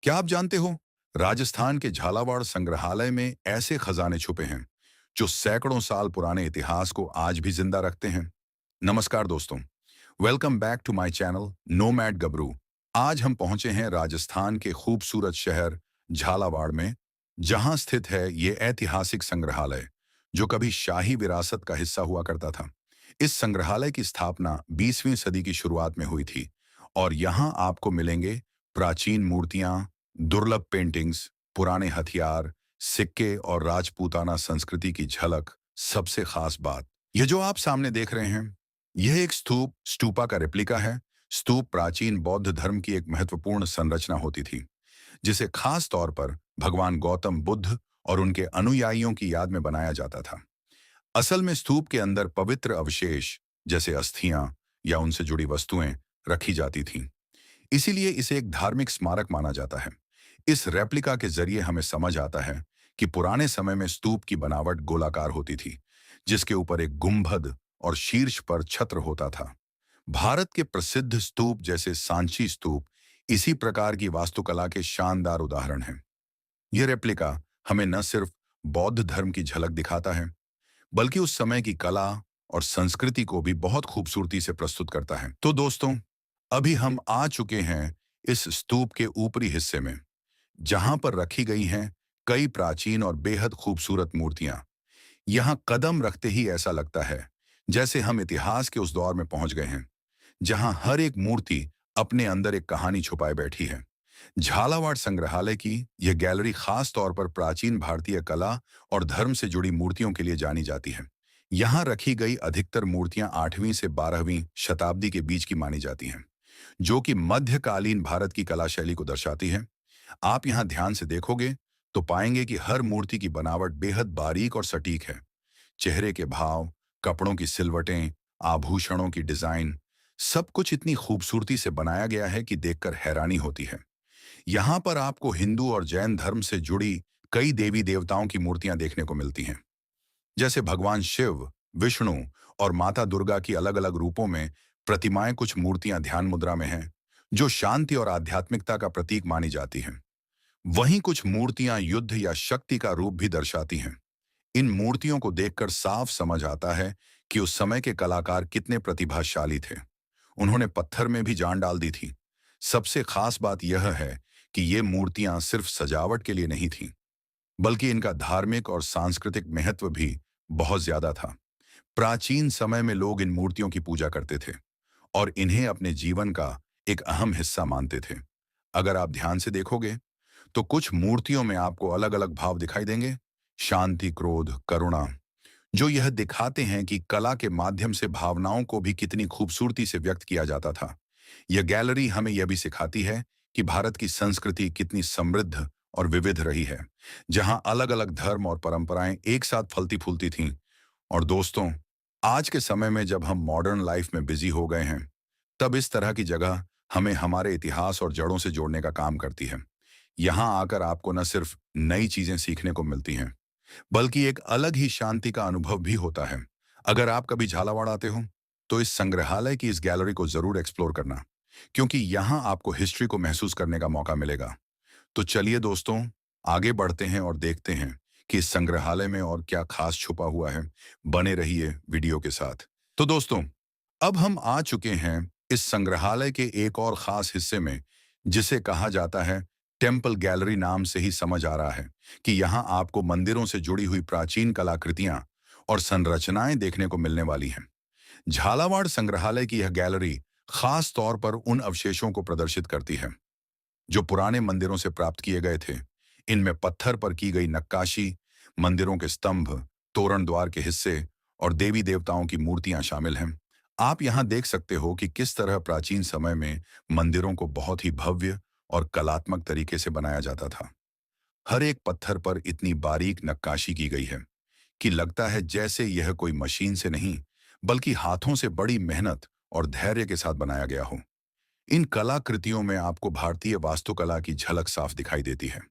क्या आप जानते हो, राजस्थान के झालावाड़ संग्रहालय में ऐसे खजाने छुपे हैं जो सैकड़ों साल पुराने इतिहास को आज भी जिंदा रखते हैं। नमस्कार दोस्तों, welcome back to my channel nomad Gabru. आज हम पहुंचे हैं राजस्थान के खूबसूरत शहर झालावाड़ में, जहां स्थित है ये ऐतिहासिक संग्रहालय जो कभी शाही विरासत का हिस्सा हुआ करता था। इस संग्रहालय की स्थापना 20वीं सदी की शुरुआत में हुई थी और यहाँ आपको मिलेंगे प्राचीन मूर्तियां, दुर्लभ पेंटिंग्स, पुराने हथियार, सिक्के और राजपूताना संस्कृति की झलक। सबसे खास बात, यह जो आप सामने देख रहे हैं, यह एक स्तूप स्टूपा का रेप्लिका है। स्तूप प्राचीन बौद्ध धर्म की एक महत्वपूर्ण संरचना होती थी, जिसे खास तौर पर भगवान गौतम बुद्ध और उनके अनुयायियों की याद में बनाया जाता था। असल में स्तूप के अंदर पवित्र अवशेष जैसे अस्थियां या उनसे जुड़ी वस्तुएं रखी जाती थीं। इसीलिए इसे एक धार्मिक स्मारक माना जाता है। इस रेप्लिका के जरिए हमें समझ आता है कि पुराने समय में स्तूप की बनावट गोलाकार होती थी, जिसके ऊपर एक गुंबद और शीर्ष पर छत्र होता था। भारत के प्रसिद्ध स्तूप जैसे सांची स्तूप इसी प्रकार की वास्तुकला के शानदार उदाहरण हैं। यह रेप्लिका हमें न सिर्फ बौद्ध धर्म की झलक दिखाता है, बल्कि उस समय की कला और संस्कृति को भी बहुत खूबसूरती से प्रस्तुत करता है। तो दोस्तों, अभी हम आ चुके हैं इस स्तूप के ऊपरी हिस्से में, जहां पर रखी गई हैं कई प्राचीन और बेहद खूबसूरत मूर्तियां। यहां कदम रखते ही ऐसा लगता है जैसे हम इतिहास के उस दौर में पहुंच गए हैं, जहां हर एक मूर्ति अपने अंदर एक कहानी छुपाए बैठी है। झालावाड़ संग्रहालय की यह गैलरी खास तौर पर प्राचीन भारतीय कला और धर्म से जुड़ी मूर्तियों के लिए जानी जाती है। यहाँ रखी गई अधिकतर मूर्तियां 8वीं से 12वीं शताब्दी के बीच की मानी जाती हैं, जो कि मध्यकालीन भारत की कला शैली को दर्शाती है। आप यहाँ ध्यान से देखोगे तो पाएंगे कि हर मूर्ति की बनावट बेहद बारीक और सटीक है। चेहरे के भाव, कपड़ों की सिलवटें, आभूषणों की डिजाइन, सब कुछ इतनी खूबसूरती से बनाया गया है कि देखकर हैरानी होती है। यहाँ पर आपको हिंदू और जैन धर्म से जुड़ी कई देवी देवताओं की मूर्तियां देखने को मिलती हैं, जैसे भगवान शिव, विष्णु और माता दुर्गा की अलग अलग रूपों में प्रतिमाएं। कुछ मूर्तियां ध्यान मुद्रा में हैं, जो शांति और आध्यात्मिकता का प्रतीक मानी जाती हैं। वहीं कुछ मूर्तियां युद्ध या शक्ति का रूप भी दर्शाती हैं। इन मूर्तियों को देखकर साफ समझ आता है कि उस समय के कलाकार कितने प्रतिभाशाली थे। उन्होंने पत्थर में भी जान डाल दी थी। सबसे खास बात यह है कि ये मूर्तियां सिर्फ सजावट के लिए नहीं थीं, बल्कि इनका धार्मिक और सांस्कृतिक महत्व भी बहुत ज्यादा था। प्राचीन समय में लोग इन मूर्तियों की पूजा करते थे और इन्हें अपने जीवन का एक अहम हिस्सा मानते थे। अगर आप ध्यान से देखोगे तो कुछ मूर्तियों में आपको अलग अलग भाव दिखाई देंगे। शांति, क्रोध, करुणा, जो यह दिखाते हैं कि कला के माध्यम से भावनाओं को भी कितनी खूबसूरती से व्यक्त किया जाता था। यह गैलरी हमें यह भी सिखाती है कि भारत की संस्कृति कितनी समृद्ध और विविध रही है, जहां अलग अलग धर्म और परंपराएं एक साथ फलती फूलती थीं। और दोस्तों, आज के समय में जब हम मॉडर्न लाइफ में बिजी हो गए हैं, तब इस तरह की जगह हमें हमारे इतिहास और जड़ों से जोड़ने का काम करती है। यहाँ आकर आपको न सिर्फ नई चीजें सीखने को मिलती हैं, बल्कि एक अलग ही शांति का अनुभव भी होता है। अगर आप कभी झालावाड़ आते हो, तो इस संग्रहालय की इस गैलरी को जरूर एक्सप्लोर करना, क्योंकि यहाँ आपको हिस्ट्री को महसूस करने का मौका मिलेगा। तो चलिए दोस्तों, आगे बढ़ते हैं और देखते हैं कि इस संग्रहालय में और क्या खास छुपा हुआ है। बने रहिए वीडियो के साथ। तो दोस्तों, अब हम आ चुके हैं इस संग्रहालय के एक और खास हिस्से में, जिसे कहा जाता है टेम्पल गैलरी। नाम से ही समझ आ रहा है कि यहाँ आपको मंदिरों से जुड़ी हुई प्राचीन कलाकृतियां और संरचनाएं देखने को मिलने वाली हैं। झालावाड़ संग्रहालय की यह गैलरी खास तौर पर उन अवशेषों को प्रदर्शित करती है जो पुराने मंदिरों से प्राप्त किए गए थे। इनमें पत्थर पर की गई नक्काशी, मंदिरों के स्तंभ, तोरण द्वार के हिस्से और देवी देवताओं की मूर्तियां शामिल हैं। आप यहां देख सकते हो कि किस तरह प्राचीन समय में मंदिरों को बहुत ही भव्य और कलात्मक तरीके से बनाया जाता था। हर एक पत्थर पर इतनी बारीक नक्काशी की गई है कि लगता है जैसे यह कोई मशीन से नहीं, बल्कि हाथों से बड़ी मेहनत और धैर्य के साथ बनाया गया हो। इन कलाकृतियों में आपको भारतीय वास्तुकला की झलक साफ दिखाई देती है,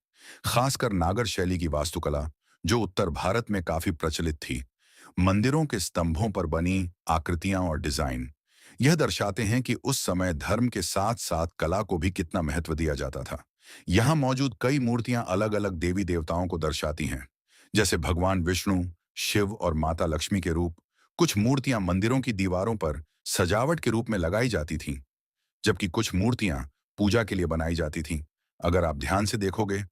खासकर नागर शैली की वास्तुकला, जो उत्तर भारत में काफी प्रचलित थी। मंदिरों के स्तंभों पर बनी आकृतियां और डिजाइन यह दर्शाते हैं कि उस समय धर्म के साथ साथ कला को भी कितना महत्व दिया जाता था। यहाँ मौजूद कई मूर्तियां अलग अलग देवी देवताओं को दर्शाती हैं, जैसे भगवान विष्णु, शिव और माता लक्ष्मी के रूप। कुछ मूर्तियां मंदिरों की दीवारों पर सजावट के रूप में लगाई जाती थीं, जबकि कुछ मूर्तियां पूजा के लिए बनाई जाती थीं। अगर आप ध्यान से देखोगे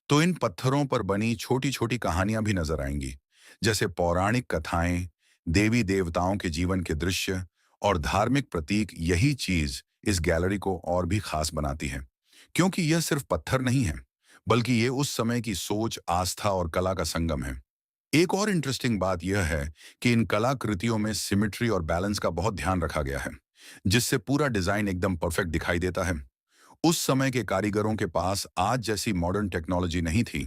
तो इन पत्थरों पर बनी छोटी छोटी कहानियां भी नजर आएंगी, जैसे पौराणिक कथाएं, देवी देवताओं के जीवन के दृश्य और धार्मिक प्रतीक। यही चीज इस गैलरी को और भी खास बनाती है, क्योंकि यह सिर्फ पत्थर नहीं है, बल्कि ये उस समय की सोच, आस्था और कला का संगम है। एक और इंटरेस्टिंग बात यह है कि इन कलाकृतियों में सिमेट्री और बैलेंस का बहुत ध्यान रखा गया है, जिससे पूरा डिजाइन एकदम परफेक्ट दिखाई देता है। उस समय के कारीगरों के पास आज जैसी मॉडर्न टेक्नोलॉजी नहीं थी,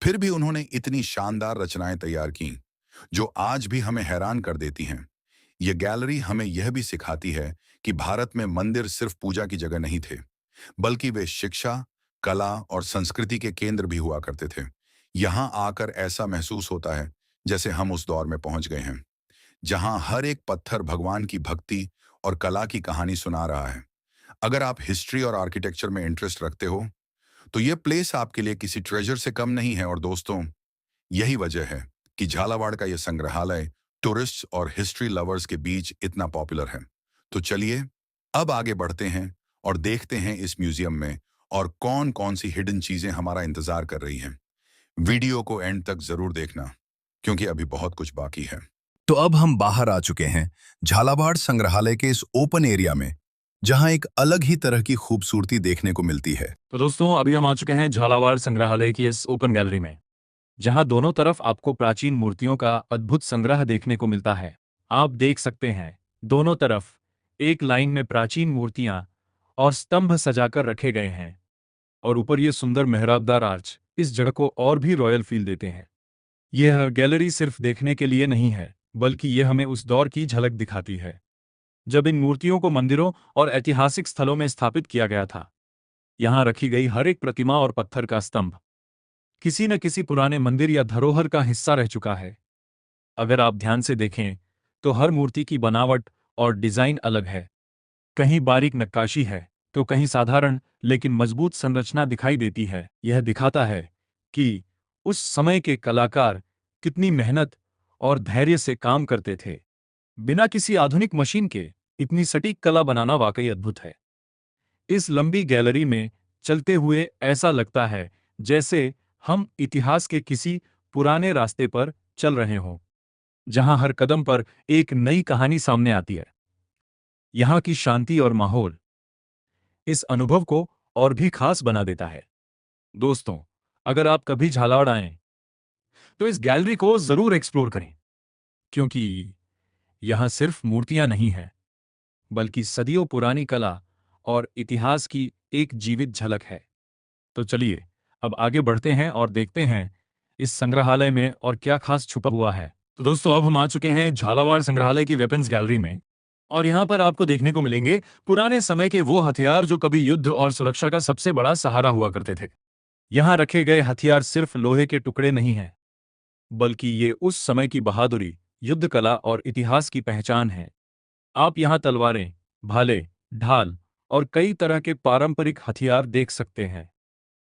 फिर भी उन्होंने इतनी शानदार रचनाएं तैयार की, जो आज भी हमें हैरान कर देती हैं। ये गैलरी हमें यह भी सिखाती है कि भारत में मंदिर सिर्फ पूजा की जगह नहीं थे, बल्कि वे शिक्षा, कला और संस्कृति के केंद्र भी हुआ करते थे। यहाँ आकर ऐसा महसूस होता है जैसे हम उस दौर में पहुंच गए हैं, जहां हर एक पत्थर भगवान की भक्ति और कला की कहानी सुना रहा है। अगर आप हिस्ट्री और आर्किटेक्चर में इंटरेस्ट रखते हो, तो ये प्लेस आपके लिए किसी ट्रेजर से कम नहीं है। और दोस्तों, यही वजह है कि झालावाड़ का यह संग्रहालय टूरिस्ट और हिस्ट्री लवर्स के बीच इतना पॉपुलर है। तो चलिए अब आगे बढ़ते हैं और देखते हैं इस म्यूजियम में और कौन कौन सी हिडन चीजें हमारा इंतजार कर रही हैं। वीडियो को एंड तक जरूर देखना, क्योंकि अभी बहुत कुछ बाकी है। तो अब हम बाहर आ चुके हैं झालावाड़ संग्रहालय के इस ओपन एरिया में, जहां एक अलग ही तरह की खूबसूरती देखने को मिलती है। तो दोस्तों, अभी हम आ चुके हैं झालावाड़ संग्रहालय की इस ओपन गैलरी में, जहां दोनों तरफ आपको प्राचीन मूर्तियों का अद्भुत संग्रह देखने को मिलता है। आप देख सकते हैं, दोनों तरफ एक लाइन में प्राचीन मूर्तियां और स्तंभ सजाकर रखे गए हैं, और ऊपर ये सुंदर मेहराबदार आर्च इस जगह को और भी रॉयल फील देते हैं। यह गैलरी सिर्फ देखने के लिए नहीं है, बल्कि यह हमें उस दौर की झलक दिखाती है जब इन मूर्तियों को मंदिरों और ऐतिहासिक स्थलों में स्थापित किया गया था। यहाँ रखी गई हर एक प्रतिमा और पत्थर का स्तंभ किसी न किसी पुराने मंदिर या धरोहर का हिस्सा रह चुका है। अगर आप ध्यान से देखें, तो हर मूर्ति की बनावट और डिजाइन अलग है। कहीं बारीक नक्काशी है, तो कहीं साधारण लेकिन मजबूत संरचना दिखाई देती है। यह दिखाता है कि उस समय के कलाकार कितनी मेहनत और धैर्य से काम करते थे। बिना किसी आधुनिक मशीन के इतनी सटीक कला बनाना वाकई अद्भुत है। इस लंबी गैलरी में चलते हुए ऐसा लगता है जैसे हम इतिहास के किसी पुराने रास्ते पर चल रहे हों, जहां हर कदम पर एक नई कहानी सामने आती है। यहाँ की शांति और माहौल इस अनुभव को और भी खास बना देता है। दोस्तों, अगर आप कभी झालावाड़ आएं, तो इस गैलरी को जरूर एक्सप्लोर करें, क्योंकि यहाँ सिर्फ मूर्तियां नहीं हैं, बल्कि सदियों पुरानी कला और इतिहास की एक जीवित झलक है। तो चलिए अब आगे बढ़ते हैं और देखते हैं इस संग्रहालय में और क्या खास छुपा हुआ है। तो दोस्तों, अब हम आ चुके हैं झालावाड़ संग्रहालय की वेपन्स गैलरी में, और यहाँ पर आपको देखने को मिलेंगे पुराने समय के वो हथियार जो कभी युद्ध और सुरक्षा का सबसे बड़ा सहारा हुआ करते थे। यहाँ रखे गए हथियार सिर्फ लोहे के टुकड़े नहीं हैं, बल्कि ये उस समय की बहादुरी, युद्ध कला और इतिहास की पहचान है। आप यहाँ तलवारें, भाले, ढाल और कई तरह के पारंपरिक हथियार देख सकते हैं,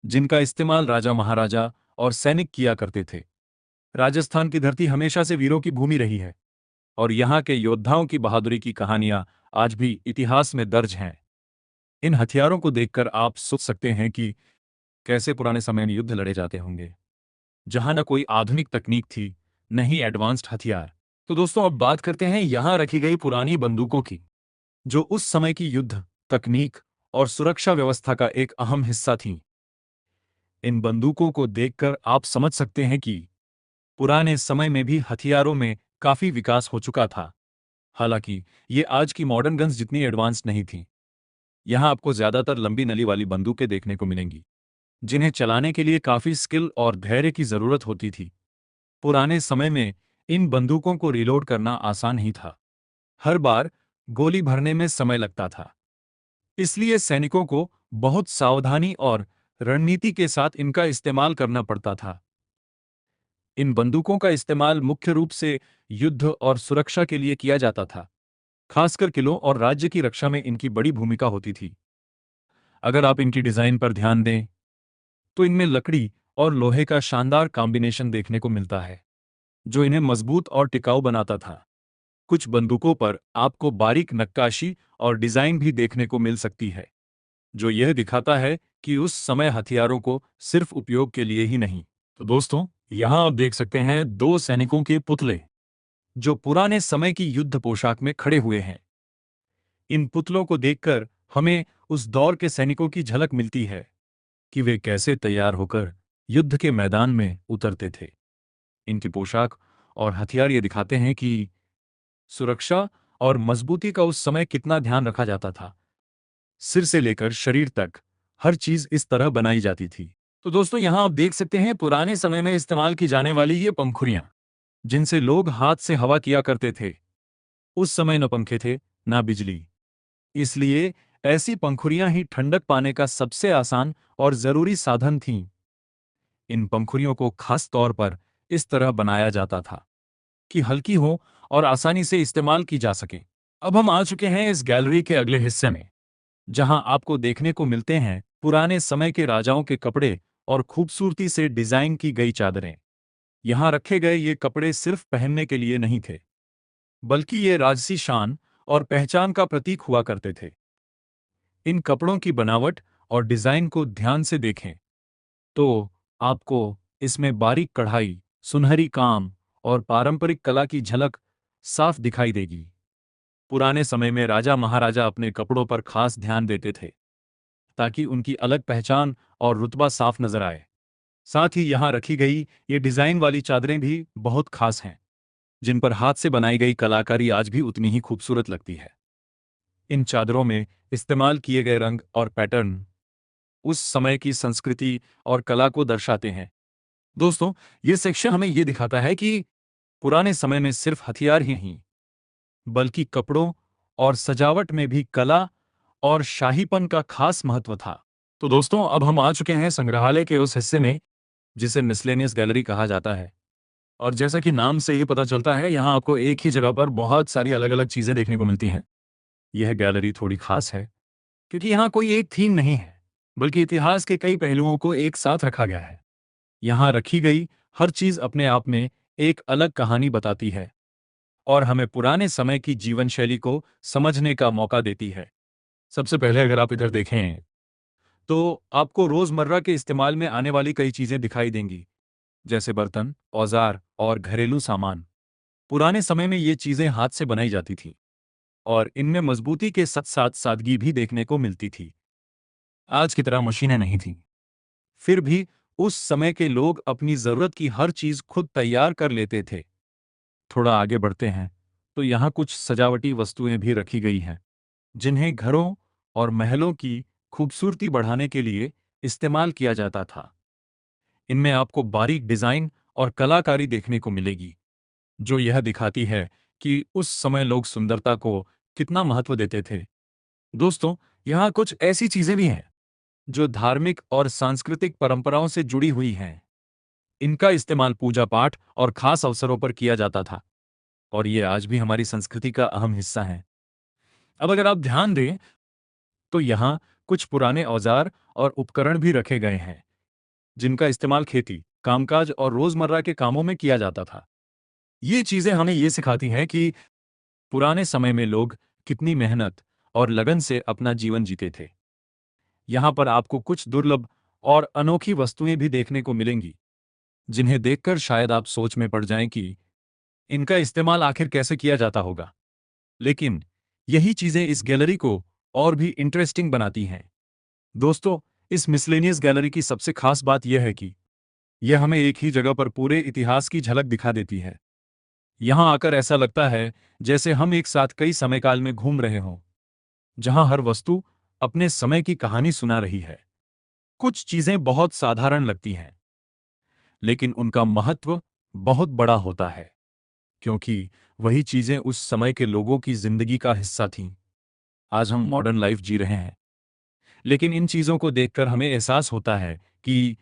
जिनका इस्तेमाल राजा महाराजा और सैनिक किया करते थे। राजस्थान की धरती हमेशा से वीरों की भूमि रही है, और यहाँ के योद्धाओं की बहादुरी की कहानियां आज भी इतिहास में दर्ज हैं। इन हथियारों को देखकर आप सोच सकते हैं कि कैसे पुराने समय में युद्ध लड़े जाते होंगे, जहां न कोई आधुनिक तकनीक थी, न ही एडवांस्ड हथियार। तो दोस्तों, अब बात करते हैं यहाँ रखी गई पुरानी बंदूकों की, जो उस समय की युद्ध, तकनीक और सुरक्षा व्यवस्था का एक अहम हिस्सा थीं। इन बंदूकों को देखकर आप समझ सकते हैं कि पुराने समय में भी हथियारों में काफी विकास हो चुका था। हालांकि ये आज की मॉडर्न गन्स जितनी एडवांस नहीं थी। यहाँ आपको ज्यादातर लंबी नली वाली बंदूकें देखने को मिलेंगी, जिन्हें चलाने के लिए काफी स्किल और धैर्य की जरूरत होती थी। पुराने समय में इन बंदूकों को रिलोड करना आसान नहीं था। हर बार गोली भरने में समय लगता था, इसलिए सैनिकों को बहुत सावधानी और रणनीति के साथ इनका इस्तेमाल करना पड़ता था। इन बंदूकों का इस्तेमाल मुख्य रूप से युद्ध और सुरक्षा के लिए किया जाता था। खासकर किलों और राज्य की रक्षा में इनकी बड़ी भूमिका होती थी। अगर आप इनकी डिजाइन पर ध्यान दें, तो इनमें लकड़ी और लोहे का शानदार कॉम्बिनेशन देखने को मिलता है, जो इन्हें मजबूत और टिकाऊ बनाता था। कुछ बंदूकों पर आपको बारीक नक्काशी और डिजाइन भी देखने को मिल सकती है, जो यह दिखाता है कि उस समय हथियारों को सिर्फ उपयोग के लिए ही नहीं। तो दोस्तों, यहाँ आप देख सकते हैं दो सैनिकों के पुतले, जो पुराने समय की युद्ध पोशाक में खड़े हुए हैं। इन पुतलों को देखकर हमें उस दौर के सैनिकों की झलक मिलती है कि वे कैसे तैयार होकर युद्ध के मैदान में उतरते थे। इनकी पोशाक और हथियार ये दिखाते हैं कि सुरक्षा और मजबूती का उस समय कितना ध्यान रखा जाता था। सिर से लेकर शरीर तक हर चीज इस तरह बनाई जाती थी। तो दोस्तों, यहां आप देख सकते हैं पुराने समय में इस्तेमाल की जाने वाली ये पंखुड़ियां, जिनसे लोग हाथ से हवा किया करते थे। उस समय न पंखे थे, ना बिजली, इसलिए ऐसी पंखुड़ियां ही ठंडक पाने का सबसे आसान और जरूरी साधन थीं। इन पंखुड़ियों को खास तौर पर इस तरह बनाया जाता था कि हल्की हो और आसानी से इस्तेमाल की जा सके। अब हम आ चुके हैं इस गैलरी के अगले हिस्से में, जहां आपको देखने को मिलते हैं पुराने समय के राजाओं के कपड़े और खूबसूरती से डिजाइन की गई चादरें। यहां रखे गए ये कपड़े सिर्फ पहनने के लिए नहीं थे, बल्कि ये राजसी शान और पहचान का प्रतीक हुआ करते थे। इन कपड़ों की बनावट और डिजाइन को ध्यान से देखें तो आपको इसमें बारीक कढ़ाई, सुनहरी काम और पारंपरिक कला की झलक साफ दिखाई देगी। पुराने समय में राजा महाराजा अपने कपड़ों पर खास ध्यान देते थे, ताकि उनकी अलग पहचान और रुतबा साफ नजर आए। साथ ही यहां रखी गई ये डिजाइन वाली चादरें भी बहुत खास हैं, जिन पर हाथ से बनाई गई कलाकारी आज भी उतनी ही खूबसूरत लगती है। इन चादरों में इस्तेमाल किए गए रंग और पैटर्न उस समय की संस्कृति और कला को दर्शाते हैं। दोस्तों, ये सेक्शन हमें ये दिखाता है कि पुराने समय में सिर्फ हथियार ही नहीं, बल्कि कपड़ों और सजावट में भी कला और शाहीपन का खास महत्व था। तो दोस्तों, अब हम आ चुके हैं संग्रहालय के उस हिस्से में जिसे मिसलेनियस गैलरी कहा जाता है। और जैसा कि नाम से ही पता चलता है, यहाँ आपको एक ही जगह पर बहुत सारी अलग-अलग चीजें देखने को मिलती हैं। यह गैलरी थोड़ी खास है, क्योंकि यहाँ कोई एक थीम नहीं है, बल्कि इतिहास के कई पहलुओं को एक साथ रखा गया है। यहाँ रखी गई हर चीज अपने आप में एक अलग कहानी बताती है और हमें पुराने समय की जीवन शैली को समझने का मौका देती है। सबसे पहले अगर आप इधर देखें, तो आपको रोजमर्रा के इस्तेमाल में आने वाली कई चीजें दिखाई देंगी, जैसे बर्तन, औजार और घरेलू सामान। पुराने समय में ये चीजें हाथ से बनाई जाती थी और इनमें मजबूती के साथ साथ सादगी भी देखने को मिलती थी। आज की तरह मशीनें नहीं थीं। फिर भी उस समय के लोग अपनी जरूरत की हर चीज खुद तैयार कर लेते थे। थोड़ा आगे बढ़ते हैं तो यहाँ कुछ सजावटी वस्तुएं भी रखी गई हैं, जिन्हें घरों और महलों की खूबसूरती बढ़ाने के लिए इस्तेमाल किया जाता था। इनमें आपको बारीक डिजाइन और कलाकारी देखने को मिलेगी, जो यह दिखाती है कि उस समय लोग सुंदरता को कितना महत्व देते थे। दोस्तों, यहाँ कुछ ऐसी चीजें भी हैं जो धार्मिक और सांस्कृतिक परंपराओं से जुड़ी हुई हैं। इनका इस्तेमाल पूजा पाठ और खास अवसरों पर किया जाता था और ये आज भी हमारी संस्कृति का अहम हिस्सा है। अब अगर आप ध्यान दें तो यहाँ कुछ पुराने औजार और उपकरण भी रखे गए हैं, जिनका इस्तेमाल खेती, कामकाज और रोजमर्रा के कामों में किया जाता था। ये चीजें हमें ये सिखाती हैं कि पुराने समय में लोग कितनी मेहनत और लगन से अपना जीवन जीते थे। यहाँ पर आपको कुछ दुर्लभ और अनोखी वस्तुएं भी देखने को मिलेंगी, जिन्हें देखकर शायद आप सोच में पड़ जाएं कि इनका इस्तेमाल आखिर कैसे किया जाता होगा। लेकिन यही चीजें इस गैलरी को और भी इंटरेस्टिंग बनाती हैं। दोस्तों, इस मिसलेनियस गैलरी की सबसे खास बात यह है कि यह हमें एक ही जगह पर पूरे इतिहास की झलक दिखा देती है। यहाँ आकर ऐसा लगता है जैसे हम एक साथ कई समयकाल में घूम रहे हों, जहां हर वस्तु अपने समय की कहानी सुना रही है। कुछ चीजें बहुत साधारण लगती हैं, लेकिन उनका महत्व बहुत बड़ा होता है, क्योंकि वही चीजें उस समय के लोगों की जिंदगी का हिस्सा थीं। आज हम मॉडर्न लाइफ जी रहे हैं, लेकिन इन चीजों को देखकर हमें एहसास होता है कि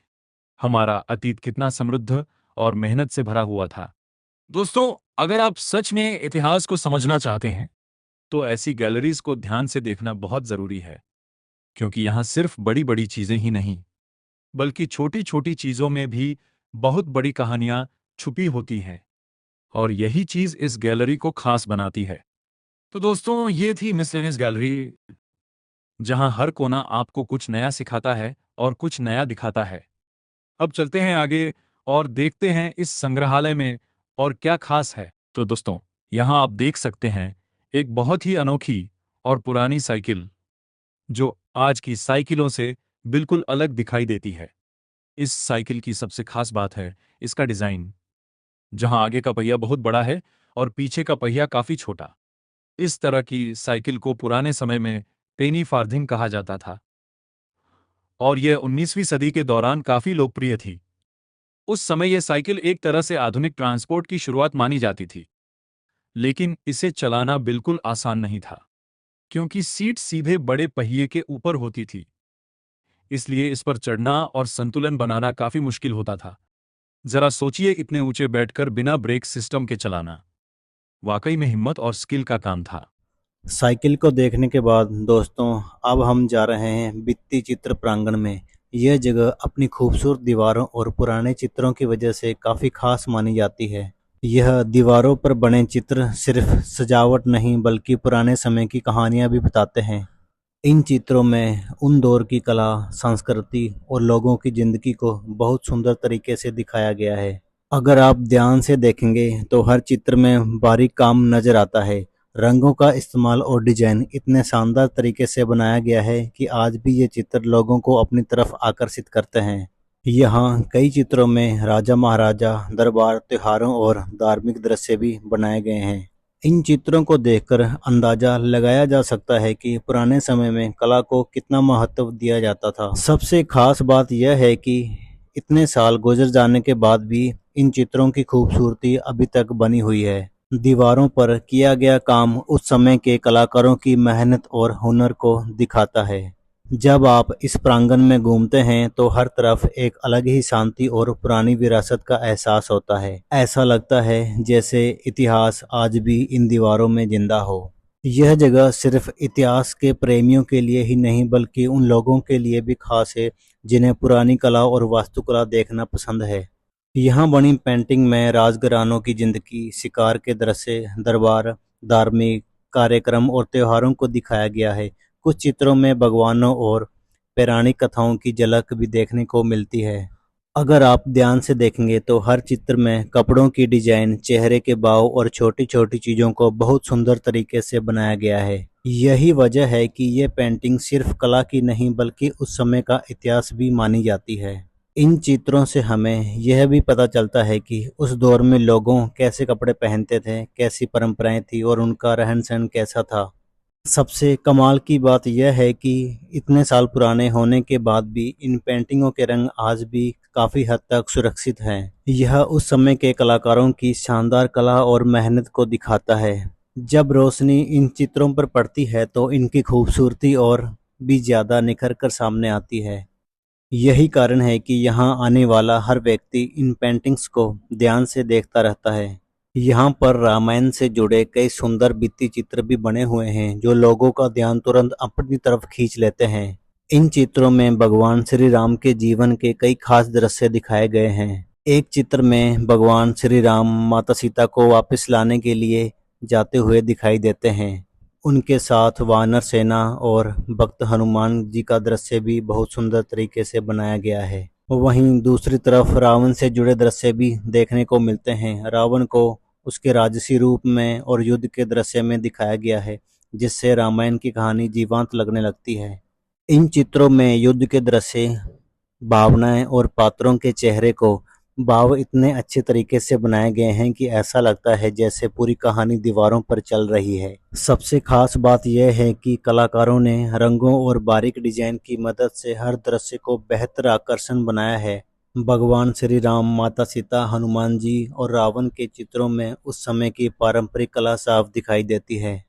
हमारा अतीत कितना समृद्ध और मेहनत से भरा हुआ था। दोस्तों, अगर आप सच में इतिहास को समझना चाहते हैं, तो ऐसी गैलरीज को ध्यान से देखना बहुत जरूरी है, क्योंकि यहाँ सिर्फ बड़ी-बड़ी चीजें ही नहीं, बल्कि छोटी छोटी चीजों में भी बहुत बड़ी कहानियां छुपी होती हैं। और यही चीज इस गैलरी को खास बनाती है। तो दोस्तों, ये थी मिसलेनियस गैलरी, जहां हर कोना आपको कुछ नया सिखाता है और कुछ नया दिखाता है। अब चलते हैं आगे और देखते हैं इस संग्रहालय में और क्या खास है। तो दोस्तों, यहाँ आप देख सकते हैं एक बहुत ही अनोखी और पुरानी साइकिल, जो आज की साइकिलों से बिल्कुल अलग दिखाई देती है। इस साइकिल की सबसे खास बात है इसका डिजाइन, जहां आगे का पहिया बहुत बड़ा है और पीछे का पहिया काफी छोटा। इस तरह की साइकिल को पुराने समय में पेनी फार्थिंग कहा जाता था और यह 19वीं सदी के दौरान काफी लोकप्रिय थी। उस समय यह साइकिल एक तरह से आधुनिक ट्रांसपोर्ट की शुरुआत मानी जाती थी, लेकिन इसे चलाना बिल्कुल आसान नहीं था, क्योंकि सीट सीधे बड़े पहिए के ऊपर होती थी। इसलिए इस पर चढ़ना और संतुलन बनाना काफी मुश्किल होता था। जरा सोचिए, इतने ऊंचे बैठकर बिना ब्रेक सिस्टम के चलाना वाकई में हिम्मत और स्किल का काम था। साइकिल को देखने के बाद दोस्तों अब हम जा रहे हैं भित्ति चित्र प्रांगण में। यह जगह अपनी खूबसूरत दीवारों और पुराने चित्रों की वजह से काफ़ी खास मानी जाती है। यह दीवारों पर बने चित्र सिर्फ सजावट नहीं बल्कि पुराने समय की कहानियां भी बताते हैं। इन चित्रों में उन दौर की कला, संस्कृति और लोगों की जिंदगी को बहुत सुंदर तरीके से दिखाया गया है। अगर आप ध्यान से देखेंगे तो हर चित्र में बारीक काम नजर आता है। रंगों का इस्तेमाल और डिजाइन इतने शानदार तरीके से बनाया गया है कि आज भी ये चित्र लोगों को अपनी तरफ आकर्षित करते हैं। यहाँ कई चित्रों में राजा महाराजा, दरबार, त्योहारों और धार्मिक दृश्य भी बनाए गए हैं। इन चित्रों को देखकर अंदाजा लगाया जा सकता है कि पुराने समय में कला को कितना महत्व दिया जाता था। सबसे खास बात यह है कि इतने साल गुजर जाने के बाद भी इन चित्रों की खूबसूरती अभी तक बनी हुई है। दीवारों पर किया गया काम उस समय के कलाकारों की मेहनत और हुनर को दिखाता है। जब आप इस प्रांगण में घूमते हैं तो हर तरफ एक अलग ही शांति और पुरानी विरासत का एहसास होता है। ऐसा लगता है जैसे इतिहास आज भी इन दीवारों में जिंदा हो। यह जगह सिर्फ इतिहास के प्रेमियों के लिए ही नहीं बल्कि उन लोगों के लिए भी खास है जिन्हें पुरानी कला और वास्तुकला देखना पसंद है। यहाँ बनी पेंटिंग में राजघरानों की जिंदगी, शिकार के दृश्य, दरबार, धार्मिक कार्यक्रम और त्योहारों को दिखाया गया है। कुछ चित्रों में भगवानों और पौराणिक कथाओं की झलक भी देखने को मिलती है। अगर आप ध्यान से देखेंगे तो हर चित्र में कपड़ों की डिजाइन, चेहरे के भाव और छोटी छोटी चीजों को बहुत सुंदर तरीके से बनाया गया है। यही वजह है कि ये पेंटिंग सिर्फ कला की नहीं बल्कि उस समय का इतिहास भी मानी जाती है। इन चित्रों से हमें यह भी पता चलता है कि उस दौर में लोगों कैसे कपड़े पहनते थे, कैसी परंपराएं थी और उनका रहन सहन कैसा था। सबसे कमाल की बात यह है कि इतने साल पुराने होने के बाद भी इन पेंटिंगों के रंग आज भी काफी हद तक सुरक्षित हैं। यह उस समय के कलाकारों की शानदार कला और मेहनत को दिखाता है। जब रोशनी इन चित्रों पर पड़ती है तो इनकी खूबसूरती और भी ज्यादा निखर कर सामने आती है। यही कारण है कि यहाँ आने वाला हर व्यक्ति इन पेंटिंग्स को ध्यान से देखता रहता है। यहाँ पर रामायण से जुड़े कई सुंदर भित्ति चित्र भी बने हुए हैं जो लोगों का ध्यान तुरंत अपनी तरफ खींच लेते हैं। इन चित्रों में भगवान श्री राम के जीवन के कई खास दृश्य दिखाए गए हैं। एक चित्र में भगवान श्री राम माता सीता को वापस लाने के लिए जाते हुए दिखाई देते हैं। उनके साथ वानर सेना और भक्त हनुमान जी का दृश्य भी बहुत सुंदर तरीके से बनाया गया है। वहीं दूसरी तरफ रावण से जुड़े दृश्य भी देखने को मिलते हैं। रावण को उसके राजसी रूप में और युद्ध के दृश्य में दिखाया गया है, जिससे रामायण की कहानी जीवंत लगने लगती है। इन चित्रों में युद्ध के दृश्य, भावनाएं और पात्रों के चेहरे को भाव इतने अच्छे तरीके से बनाए गए हैं कि ऐसा लगता है जैसे पूरी कहानी दीवारों पर चल रही है। सबसे खास बात यह है कि कलाकारों ने रंगों और बारीक डिजाइन की मदद से हर दृश्य को बेहतर आकर्षण बनाया है। भगवान श्री राम, माता सीता, हनुमान जी और रावण के चित्रों में उस समय की पारंपरिक कला साफ दिखाई देती है।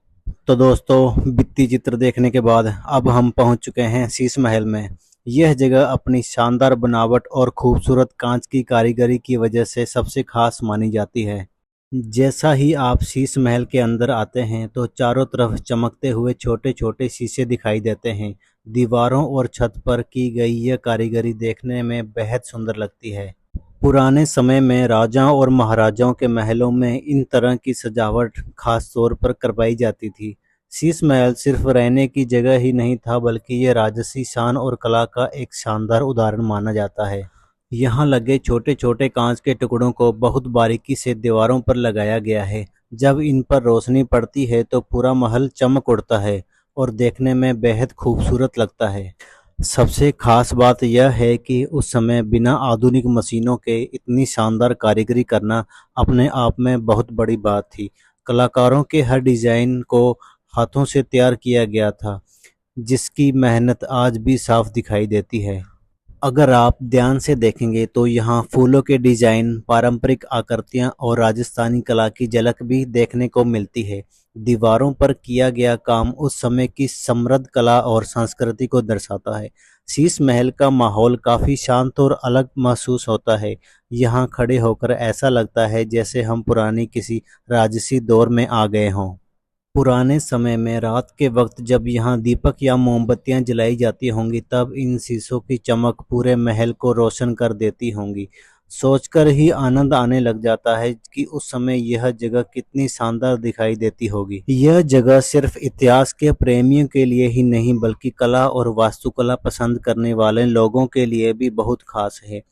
तो दोस्तों, भित्ति चित्र देखने के बाद अब हम पहुंच चुके हैं शीश महल में। यह जगह अपनी शानदार बनावट और खूबसूरत कांच की कारीगरी की वजह से सबसे खास मानी जाती है। जैसा ही आप शीश महल के अंदर आते हैं तो चारों तरफ चमकते हुए छोटे छोटे शीशे दिखाई देते हैं। दीवारों और छत पर की गई यह कारीगरी देखने में बेहद सुंदर लगती है। पुराने समय में राजाओं और महाराजाओं के महलों में इन तरह की सजावट खास तौर पर करवाई जाती थी। शीश महल सिर्फ रहने की जगह ही नहीं था, बल्कि ये राजसी शान और कला का एक शानदार उदाहरण माना जाता है। यहाँ लगे छोटे छोटे कांच के टुकड़ों को बहुत बारीकी से दीवारों पर लगाया गया है। जब इन पर रोशनी पड़ती है तो पूरा महल चमक उठता है और देखने में बेहद खूबसूरत लगता है। सबसे खास बात यह है कि उस समय बिना आधुनिक मशीनों के इतनी शानदार कारीगरी करना अपने आप में बहुत बड़ी बात थी। कलाकारों के हर डिजाइन को हाथों से तैयार किया गया था, जिसकी मेहनत आज भी साफ दिखाई देती है। अगर आप ध्यान से देखेंगे तो यहाँ फूलों के डिजाइन, पारंपरिक आकृतियाँ और राजस्थानी कला की झलक भी देखने को मिलती है। दीवारों पर किया गया काम उस समय की समृद्ध कला और संस्कृति को दर्शाता है। शीश महल का माहौल काफी शांत और अलग महसूस होता है। यहाँ खड़े होकर ऐसा लगता है जैसे हम पुरानी किसी राजसी दौर में आ गए हों। पुराने समय में रात के वक्त जब यहाँ दीपक या मोमबत्तियां जलाई जाती होंगी, तब इन शीशों की चमक पूरे महल को रोशन कर देती होंगी। सोचकर ही आनंद आने लग जाता है कि उस समय यह जगह कितनी शानदार दिखाई देती होगी। यह जगह सिर्फ इतिहास के प्रेमियों के लिए ही नहीं, बल्कि कला और वास्तुकला पसंद करने वाले लोगों के लिए भी बहुत खास है।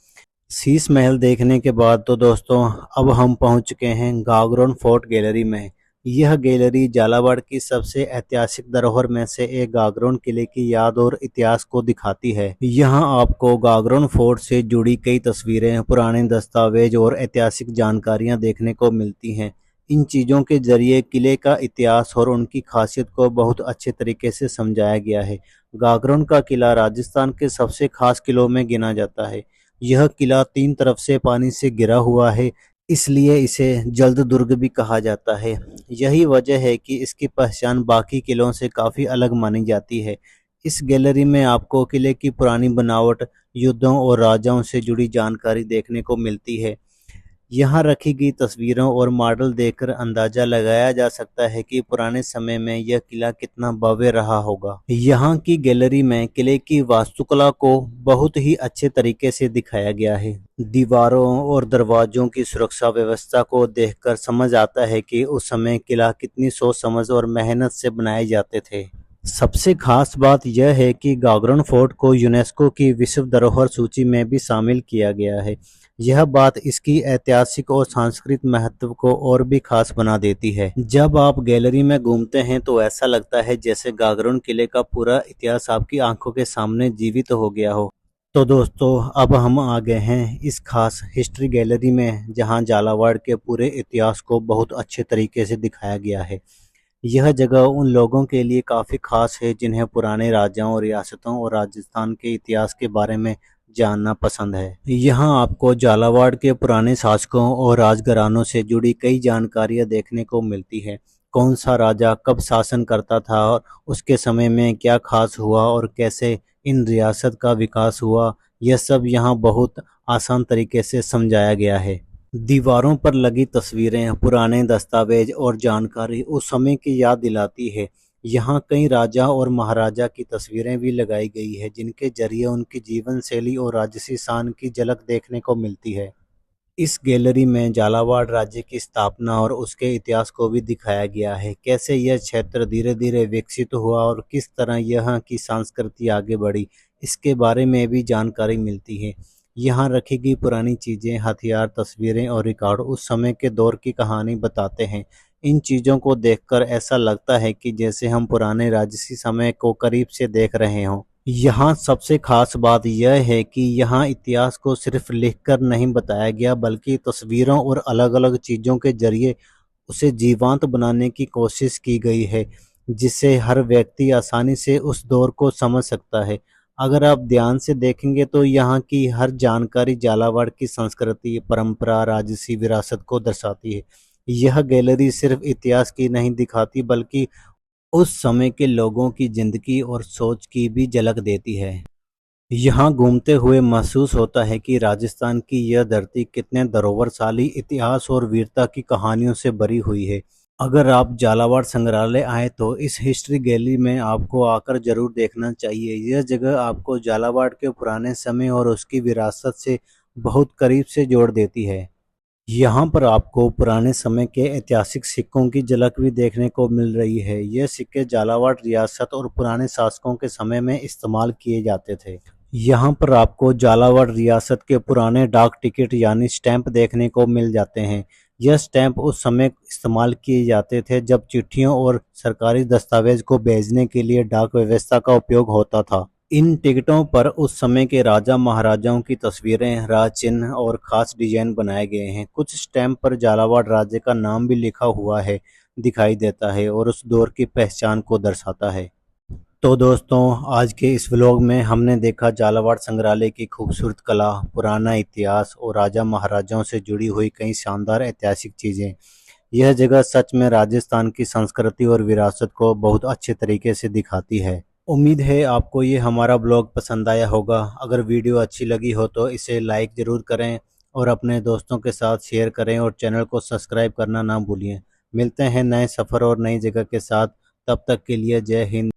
शीश महल देखने के बाद तो दोस्तों अब हम पहुंच चुके हैं गागरोन फोर्ट गैलरी में। यह गैलरी झालावाड़ की सबसे ऐतिहासिक धरोहर में से एक गागरोन किले की याद और इतिहास को दिखाती है। यहाँ आपको गागरोन फोर्ट से जुड़ी कई तस्वीरें, पुराने दस्तावेज और ऐतिहासिक जानकारियाँ देखने को मिलती हैं। इन चीज़ों के जरिए किले का इतिहास और उनकी खासियत को बहुत अच्छे तरीके से समझाया गया है। गागरोन का किला राजस्थान के सबसे खास किलों में गिना जाता है। यह किला 3 तरफ से पानी से घिरा हुआ है, इसलिए इसे जल्द दुर्ग भी कहा जाता है। यही वजह है कि इसकी पहचान बाकी किलों से काफ़ी अलग मानी जाती है। इस गैलरी में आपको किले की पुरानी बनावट, युद्धों और राजाओं से जुड़ी जानकारी देखने को मिलती है। यहाँ रखी गई तस्वीरों और मॉडल देखकर अंदाजा लगाया जा सकता है कि पुराने समय में यह किला कितना भव्य रहा होगा। यहाँ की गैलरी में किले की वास्तुकला को बहुत ही अच्छे तरीके से दिखाया गया है। दीवारों और दरवाजों की सुरक्षा व्यवस्था को देखकर समझ आता है कि उस समय किला कितनी सोच समझ और मेहनत से बनाए जाते थे। सबसे खास बात यह है कि गागरोन फोर्ट को यूनेस्को की विश्व धरोहर सूची में भी शामिल किया गया है। यह बात इसकी ऐतिहासिक और सांस्कृतिक महत्व को और भी खास बना देती है। जब आप गैलरी में घूमते हैं तो ऐसा लगता है जैसे गागरोन किले का पूरा इतिहास आपकी आंखों के सामने जीवित हो गया हो। तो दोस्तों अब हम आ गए हैं इस खास हिस्ट्री गैलरी में, जहां झालावाड़ के पूरे इतिहास को बहुत अच्छे तरीके से दिखाया गया है। यह जगह उन लोगों के लिए काफ़ी खास है जिन्हें पुराने राजाओं, रियासतों और राजस्थान के इतिहास के बारे में जानना पसंद है। यहाँ आपको झालावाड़ के पुराने शासकों और राजघरानों से जुड़ी कई जानकारियाँ देखने को मिलती है। कौन सा राजा कब शासन करता था और उसके समय में क्या खास हुआ और कैसे इन रियासत का विकास हुआ, यह सब यहाँ बहुत आसान तरीके से समझाया गया है। दीवारों पर लगी तस्वीरें, पुराने दस्तावेज और जानकारी उस समय की याद दिलाती है। यहाँ कई राजा और महाराजा की तस्वीरें भी लगाई गई है, जिनके जरिए उनकी जीवन शैली और राजसी शान की झलक देखने को मिलती है। इस गैलरी में झालावाड़ राज्य की स्थापना और उसके इतिहास को भी दिखाया गया है। कैसे यह क्षेत्र धीरे धीरे विकसित हुआ और किस तरह यहाँ की संस्कृति आगे बढ़ी, इसके बारे में भी जानकारी मिलती है। यहाँ रखी गई पुरानी चीज़ें, हथियार, तस्वीरें और रिकॉर्ड उस समय के दौर की कहानी बताते हैं। इन चीज़ों को देखकर ऐसा लगता है कि जैसे हम पुराने राजसी समय को करीब से देख रहे हों। यहाँ सबसे खास बात यह है कि यहाँ इतिहास को सिर्फ लिखकर नहीं बताया गया, बल्कि तस्वीरों और अलग-अलग चीज़ों के जरिए उसे जीवंत बनाने की कोशिश की गई है, जिससे हर व्यक्ति आसानी से उस दौर को समझ सकता है। अगर आप ध्यान से देखेंगे तो यहाँ की हर जानकारी झालावाड़ की संस्कृति, परंपरा, राजसी विरासत को दर्शाती है। यह गैलरी सिर्फ इतिहास की नहीं दिखाती, बल्कि उस समय के लोगों की जिंदगी और सोच की भी झलक देती है। यहाँ घूमते हुए महसूस होता है कि राजस्थान की यह धरती कितने धरोहरशाली इतिहास और वीरता की कहानियों से भरी हुई है। अगर आप झालावाड़ संग्रहालय आए तो इस हिस्ट्री गैलरी में आपको आकर जरूर देखना चाहिए। यह जगह आपको झालावाड़ के पुराने समय और उसकी विरासत से बहुत करीब से जोड़ देती है। यहाँ पर आपको पुराने समय के ऐतिहासिक सिक्कों की झलक भी देखने को मिल रही है। ये सिक्के झालावाड़ रियासत और पुराने शासकों के समय में इस्तेमाल किए जाते थे। यहाँ पर आपको झालावाड़ रियासत के पुराने डाक टिकट यानी स्टैंप देखने को मिल जाते हैं। यह स्टैंप उस समय इस्तेमाल किए जाते थे जब चिट्ठियों और सरकारी दस्तावेज को भेजने के लिए डाक व्यवस्था का उपयोग होता था। इन टिकटों पर उस समय के राजा महाराजाओं की तस्वीरें, राज चिन्ह और खास डिजाइन बनाए गए हैं। कुछ स्टैंप पर झालावाड़ राज्य का नाम भी लिखा हुआ है दिखाई देता है और उस दौर की पहचान को दर्शाता है। तो दोस्तों, आज के इस व्लॉग में हमने देखा झालावाड़ संग्रहालय की खूबसूरत कला, पुराना इतिहास और राजा महाराजाओं से जुड़ी हुई कई शानदार ऐतिहासिक चीज़ें। यह जगह सच में राजस्थान की संस्कृति और विरासत को बहुत अच्छे तरीके से दिखाती है। उम्मीद है आपको ये हमारा ब्लॉग पसंद आया होगा। अगर वीडियो अच्छी लगी हो तो इसे लाइक ज़रूर करें और अपने दोस्तों के साथ शेयर करें और चैनल को सब्सक्राइब करना ना भूलिए। मिलते हैं नए सफ़र और नई जगह के साथ। तब तक के लिए जय हिंद।